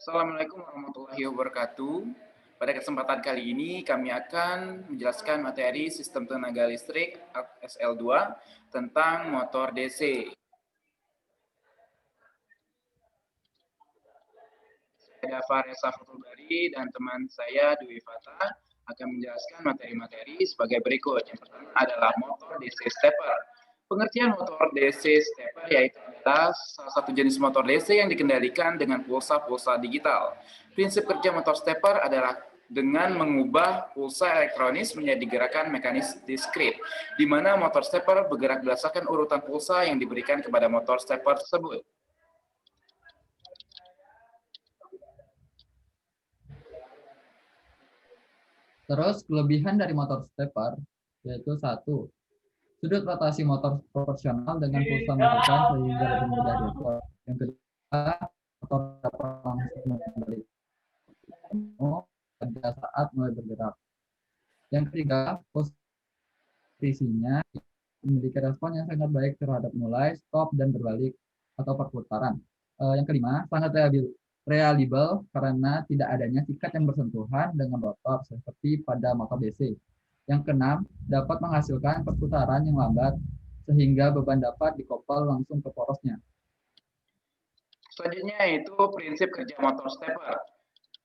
Assalamualaikum warahmatullahi wabarakatuh. Pada kesempatan kali ini kami akan menjelaskan materi sistem tenaga listrik SL2 tentang motor DC. Saya Faresa Fatulbari dan teman saya Dwi Fatah akan menjelaskan materi-materi sebagai berikut. Yang pertama adalah motor DC stepper. Pengertian motor DC stepper yaitu adalah salah satu jenis motor DC yang dikendalikan dengan pulsa-pulsa digital. Prinsip kerja motor stepper adalah dengan mengubah pulsa elektronis menjadi gerakan mekanis diskrit, di mana motor stepper bergerak berdasarkan urutan pulsa yang diberikan kepada motor stepper tersebut. Terus kelebihan dari motor stepper yaitu satu, sudut rotasi motor proporsional dengan pulsa menekan sehingga lebih mudah diatur. Yang kedua, motor dapat langsung kembali pada saat mulai bergerak. Yang ketiga, posisinya memiliki respon yang sangat baik terhadap mulai, stop, dan berbalik atau perputaran. Yang kelima, sangat reliable karena tidak adanya sikat yang bersentuhan dengan rotor seperti pada motor DC. Yang keenam, dapat menghasilkan perputaran yang lambat sehingga beban dapat dikopel langsung ke porosnya. Selanjutnya yaitu prinsip kerja motor stepper.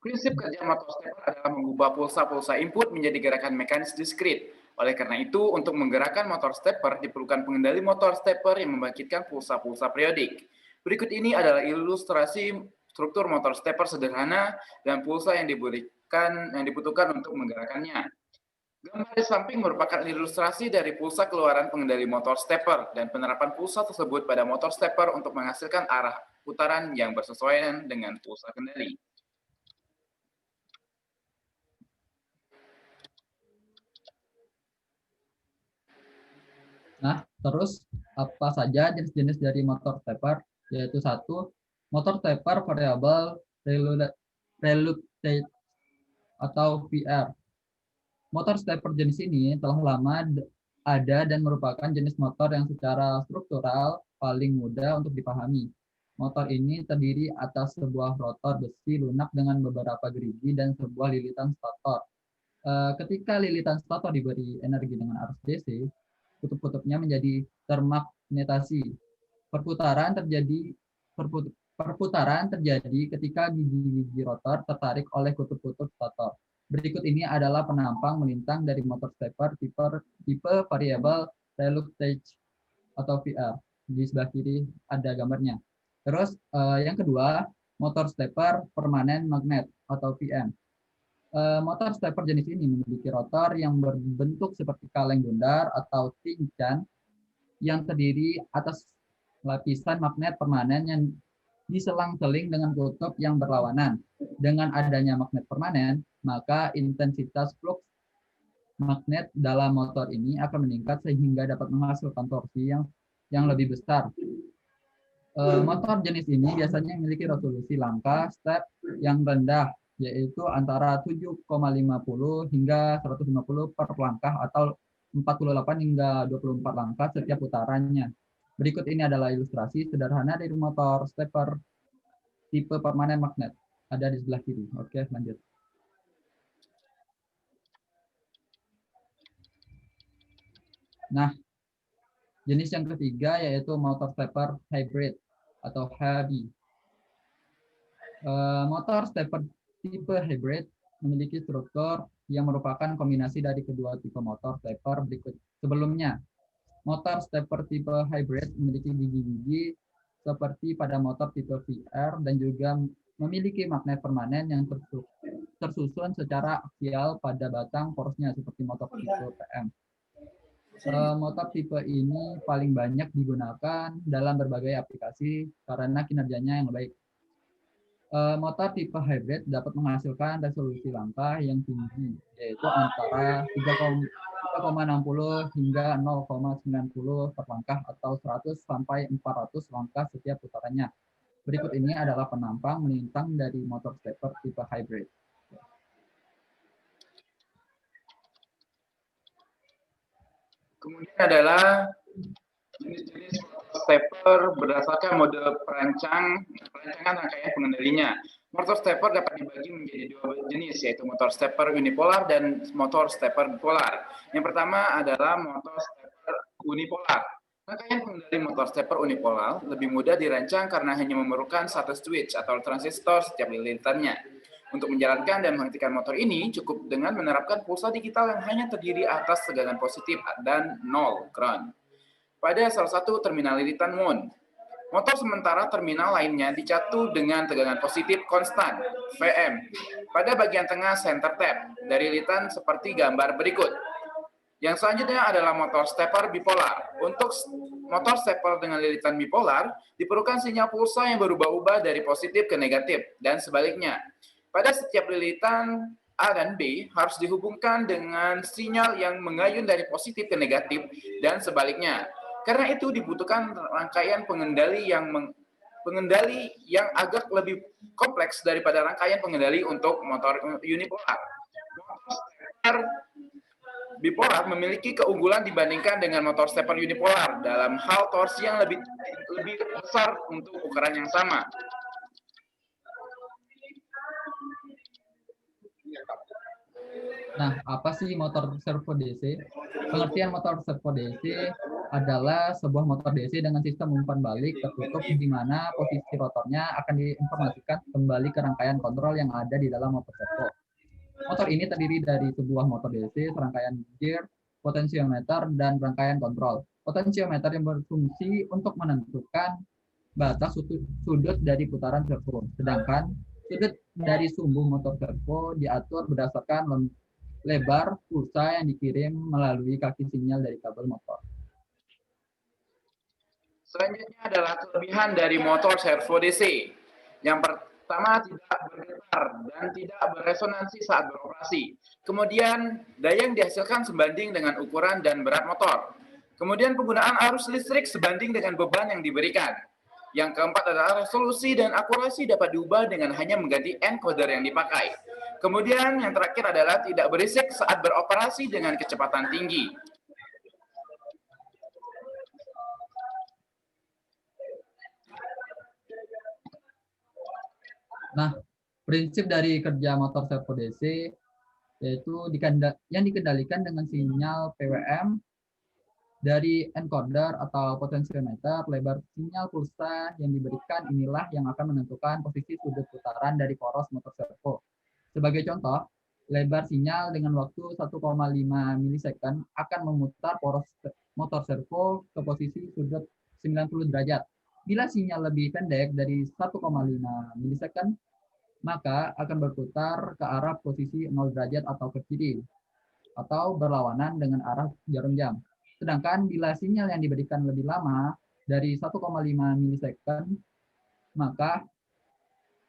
Prinsip kerja motor stepper adalah mengubah pulsa-pulsa input menjadi gerakan mekanis diskrit. Oleh karena itu, untuk menggerakkan motor stepper diperlukan pengendali motor stepper yang membangkitkan pulsa-pulsa periodik. Berikut ini adalah ilustrasi struktur motor stepper sederhana dan pulsa yang dibutuhkan untuk menggerakkannya. Gambar di samping merupakan ilustrasi dari pulsa keluaran pengendali motor stepper dan penerapan pulsa tersebut pada motor stepper untuk menghasilkan arah putaran yang bersesuaian dengan pulsa kendali. Nah, terus apa saja jenis-jenis dari motor stepper? Yaitu satu, motor stepper variable reluctate atau VR. Motor stepper jenis ini telah lama ada dan merupakan jenis motor yang secara struktural paling mudah untuk dipahami. Motor ini terdiri atas sebuah rotor besi lunak dengan beberapa gerigi dan sebuah lilitan stator. Ketika lilitan stator diberi energi dengan arus DC, kutub-kutubnya menjadi termagnetasi. Perputaran terjadi ketika gigi-gigi rotor tertarik oleh kutub-kutub stator. Berikut ini adalah penampang melintang dari motor stepper tipe variable reluctance atau VR. Di sebelah kiri ada gambarnya. Terus yang kedua, motor stepper permanen magnet atau PM. Motor stepper jenis ini memiliki rotor yang berbentuk seperti kaleng bundar atau cincang yang terdiri atas lapisan magnet permanen yang diselang-seling dengan kutub yang berlawanan. Dengan adanya magnet permanen, maka intensitas flux magnet dalam motor ini akan meningkat sehingga dapat menghasilkan torsi yang lebih besar. Motor jenis ini biasanya memiliki resolusi langkah step yang rendah, yaitu antara 7,50 hingga 150 per langkah atau 48 hingga 24 langkah setiap putarannya. Berikut ini adalah ilustrasi sederhana dari motor stepper tipe permanen magnet. Ada di sebelah kiri. Oke, lanjut. Nah, jenis yang ketiga yaitu motor stepper hybrid atau HB. Motor stepper tipe hybrid memiliki struktur yang merupakan kombinasi dari kedua tipe motor stepper berikut sebelumnya. Motor stepper tipe hybrid memiliki gigi-gigi seperti pada motor tipe VR dan juga memiliki magnet permanen yang tersusun secara aksial pada batang porosnya seperti motor tipe PM. Motor tipe ini paling banyak digunakan dalam berbagai aplikasi karena kinerjanya yang baik. Motor tipe hybrid dapat menghasilkan resolusi langkah yang tinggi, yaitu antara 3,60 hingga 0,90 per langkah atau 100 sampai 400 langkah setiap putarannya. Berikut ini adalah penampang melintang dari motor stepper tipe hybrid. Kemudian adalah jenis-jenis stepper berdasarkan mode perancangan rangkaian pengendalinya. Motor stepper dapat dibagi menjadi dua jenis, yaitu motor stepper unipolar dan motor stepper bipolar. Yang pertama adalah motor stepper unipolar. Rangkaian pengendali motor stepper unipolar lebih mudah dirancang karena hanya memerlukan satu switch atau transistor setiap lilitannya. Untuk menjalankan dan menghentikan motor ini, cukup dengan menerapkan pulsa digital yang hanya terdiri atas tegangan positif dan 0 ground pada salah satu terminal lilitan mount. Motor sementara terminal lainnya dicatu dengan tegangan positif konstan, VM, pada bagian tengah center tap dari lilitan seperti gambar berikut. Yang selanjutnya adalah motor stepper bipolar. Untuk motor stepper dengan lilitan bipolar, diperlukan sinyal pulsa yang berubah-ubah dari positif ke negatif, dan sebaliknya. Pada setiap lilitan A dan B harus dihubungkan dengan sinyal yang mengayun dari positif ke negatif, dan sebaliknya. Karena itu dibutuhkan rangkaian pengendali yang agak lebih kompleks daripada rangkaian pengendali untuk motor unipolar. Motor stepper bipolar memiliki keunggulan dibandingkan dengan motor stepper unipolar dalam hal torsi yang lebih besar untuk ukuran yang sama. Nah, apa sih motor servo DC? Pengertian motor servo DC adalah sebuah motor DC dengan sistem umpan balik tertutup di mana posisi rotornya akan diinformasikan kembali ke rangkaian kontrol yang ada di dalam motor servo. Motor ini terdiri dari sebuah motor DC, serangkaian gear, potensiometer, dan rangkaian kontrol. Potensiometer yang berfungsi untuk menentukan batas sudut dari putaran servo, sedangkan sudut dari sumbu motor servo diatur berdasarkan lebar pulsa yang dikirim melalui kaki sinyal dari kabel motor. Selanjutnya adalah kelebihan dari motor servo DC. Yang pertama, tidak bergetar dan tidak beresonansi saat beroperasi. Kemudian, daya yang dihasilkan sebanding dengan ukuran dan berat motor. Kemudian, penggunaan arus listrik sebanding dengan beban yang diberikan. Yang keempat adalah resolusi dan akurasi dapat diubah dengan hanya mengganti encoder yang dipakai. Kemudian, yang terakhir adalah tidak berisik saat beroperasi dengan kecepatan tinggi. Nah, prinsip dari kerja motor servo DC yaitu yang dikendalikan dengan sinyal PWM dari encoder atau potensiometer. Lebar sinyal pulsa yang diberikan inilah yang akan menentukan posisi sudut putaran dari poros motor servo. Sebagai contoh, lebar sinyal dengan waktu 1,5 milisecond akan memutar poros motor servo ke posisi sudut 90 derajat. Bila sinyal lebih pendek dari 1,5 milisecond, maka akan berputar ke arah posisi 0 derajat atau ke kiri, atau berlawanan dengan arah jarum jam. Sedangkan bila sinyal yang diberikan lebih lama dari 1,5 milisecond, maka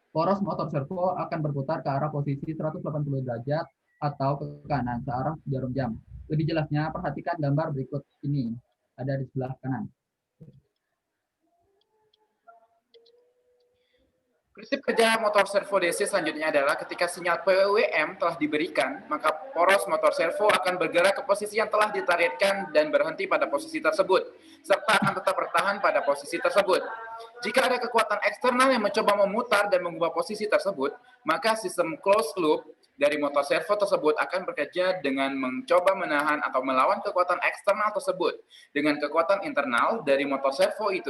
poros motor servo akan berputar ke arah posisi 180 derajat atau ke kanan searah jarum jam. Lebih jelasnya, perhatikan gambar berikut ini. Ada di sebelah kanan. Prinsip kerja motor servo DC selanjutnya adalah ketika sinyal PWM telah diberikan, maka poros motor servo akan bergerak ke posisi yang telah ditargetkan dan berhenti pada posisi tersebut, serta akan tetap bertahan pada posisi tersebut. Jika ada kekuatan eksternal yang mencoba memutar dan mengubah posisi tersebut, maka sistem closed loop dari motor servo tersebut akan bekerja dengan mencoba menahan atau melawan kekuatan eksternal tersebut dengan kekuatan internal dari motor servo itu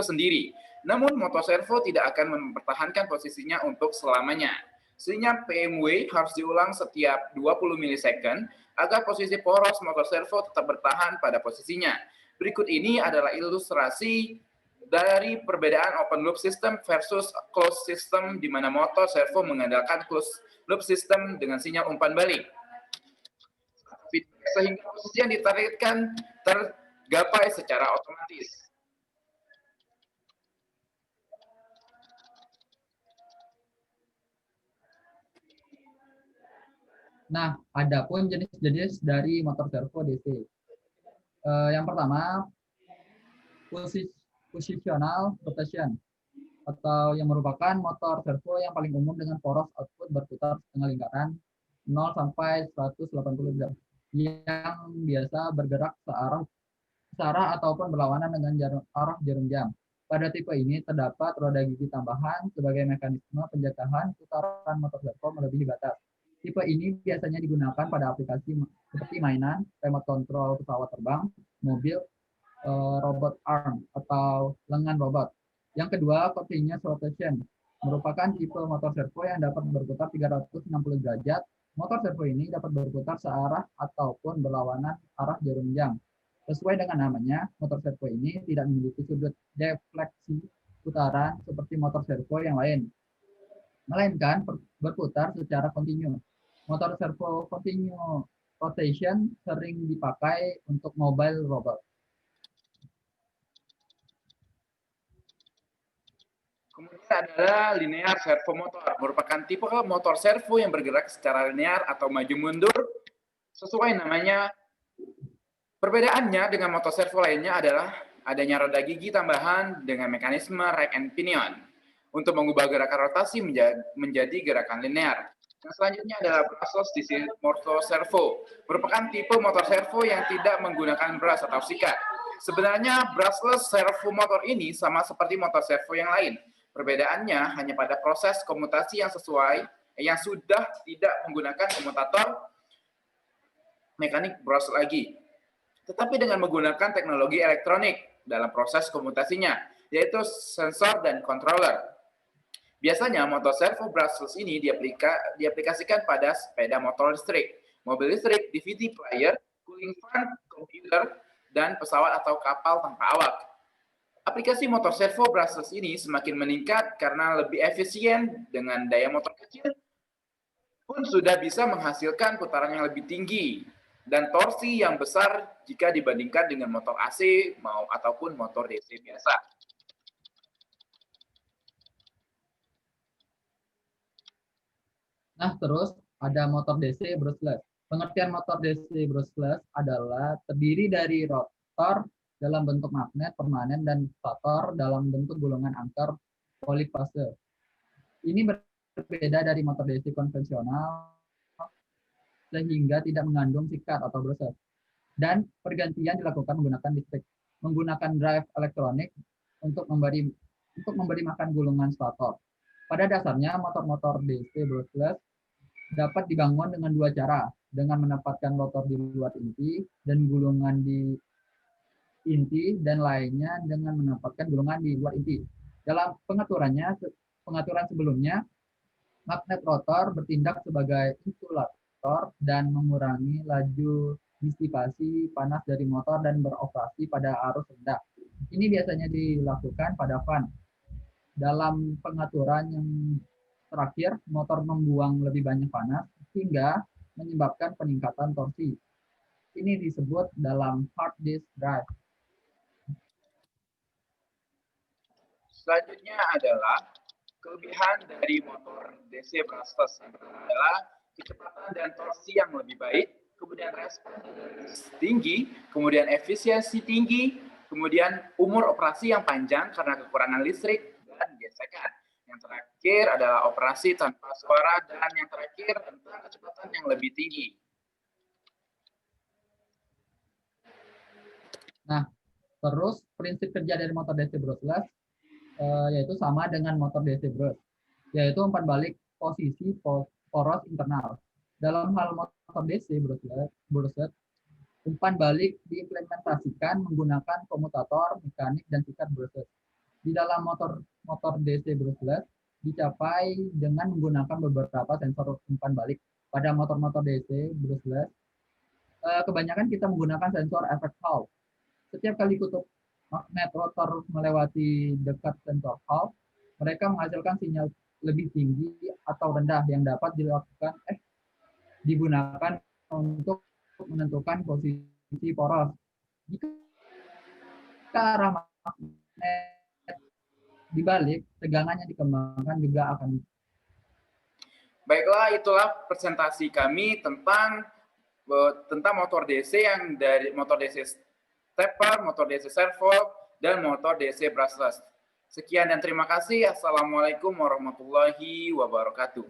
sendiri. Namun motor servo tidak akan mempertahankan posisinya untuk selamanya. Sinyal PMW harus diulang setiap 20 milisecond agar posisi poros motor servo tetap bertahan pada posisinya. Berikut ini adalah ilustrasi dari perbedaan open loop system versus closed system di mana motor servo mengandalkan closed loop system dengan sinyal umpan balik. Sehingga posisi yang ditargetkan tergapai secara otomatis. Nah, adapun jenis-jenis dari motor servo DC. Yang pertama, positional rotation, atau yang merupakan motor servo yang paling umum dengan poros output berputar setengah lingkaran 0 sampai 180 derajat, yang biasa bergerak searah ataupun berlawanan dengan arah jarum jam. Pada tipe ini terdapat roda gigi tambahan sebagai mekanisme pencegahan putaran motor servo melebihi batas. Tipe ini biasanya digunakan pada aplikasi seperti mainan, remote control pesawat terbang, mobil, robot arm atau lengan robot. Yang kedua, continuous rotation merupakan tipe motor servo yang dapat berputar 360 derajat. Motor servo ini dapat berputar searah ataupun berlawanan arah jarum jam. Sesuai dengan namanya, motor servo ini tidak memiliki sudut defleksi putaran seperti motor servo yang lain, melainkan berputar secara kontinu. Motor servo continue rotation sering dipakai untuk mobile robot. Kemudian adalah linear servo motor, merupakan tipe motor servo yang bergerak secara linear atau maju mundur sesuai namanya. Perbedaannya dengan motor servo lainnya adalah adanya roda gigi tambahan dengan mekanisme rack and pinion untuk mengubah gerakan rotasi menjadi gerakan linear. Yang selanjutnya adalah brushless DC motor servo, merupakan tipe motor servo yang tidak menggunakan brush atau sikat. Sebenarnya brushless servo motor ini sama seperti motor servo yang lain. Perbedaannya hanya pada proses komutasi yang sudah tidak menggunakan komutator mekanik brush lagi, tetapi dengan menggunakan teknologi elektronik dalam proses komutasinya, yaitu sensor dan controller. Biasanya motor servo brushless ini diaplikasikan pada sepeda motor listrik, mobil listrik, DVD player, cooling fan, komputer, dan pesawat atau kapal tanpa awak. Aplikasi motor servo brushless ini semakin meningkat karena lebih efisien dengan daya motor kecil pun sudah bisa menghasilkan putaran yang lebih tinggi dan torsi yang besar jika dibandingkan dengan motor AC ataupun motor DC biasa. Nah, terus ada motor DC brushless. Pengertian motor DC brushless adalah terdiri dari rotor dalam bentuk magnet permanen dan stator dalam bentuk gulungan angker polifase. Ini berbeda dari motor DC konvensional sehingga tidak mengandung sikat atau brushless. Dan pergantian dilakukan menggunakan listrik, menggunakan drive elektronik untuk memberi makan gulungan stator. Pada dasarnya motor-motor DC brushless dapat dibangun dengan dua cara, dengan menempatkan rotor di luar inti dan gulungan di inti, dan lainnya dengan menempatkan gulungan di luar inti. Dalam pengaturan sebelumnya, magnet rotor bertindak sebagai insulator dan mengurangi laju disipasi panas dari motor dan beroperasi pada arus rendah. Ini biasanya dilakukan pada fan. Dalam pengaturan yang terakhir, motor membuang lebih banyak panas hingga menyebabkan peningkatan torsi. Ini disebut dalam hard disk drive. Selanjutnya adalah kelebihan dari motor DC brushless adalah kecepatan dan torsi yang lebih baik, kemudian respon tinggi, kemudian efisiensi tinggi, kemudian umur operasi yang panjang karena kekurangan listrik dan gesekan. Yang terakhir adalah operasi tanpa suara, dan yang terakhir tentang kecepatan yang lebih tinggi. Nah, terus prinsip kerja dari motor DC brushless yaitu sama dengan motor DC brush, yaitu umpan balik posisi poros internal. Dalam hal motor DC brushless, umpan balik diimplementasikan menggunakan komutator, mekanik, dan sikat brushless. Di dalam motor DC brushless dicapai dengan menggunakan beberapa sensor umpan balik. Pada motor-motor DC brushless, kebanyakan kita menggunakan sensor efek Hall. Setiap kali kutub magnet rotor melewati dekat sensor Hall, mereka menghasilkan sinyal lebih tinggi atau rendah yang dapat digunakan untuk menentukan posisi poros. Jika arah magnet dibalik, tegangan yang dikembangkan juga akan. Baiklah, itulah presentasi kami tentang motor DC, yang dari motor DC stepper, motor DC servo, dan motor DC brushless. Sekian dan terima kasih. Assalamualaikum warahmatullahi wabarakatuh.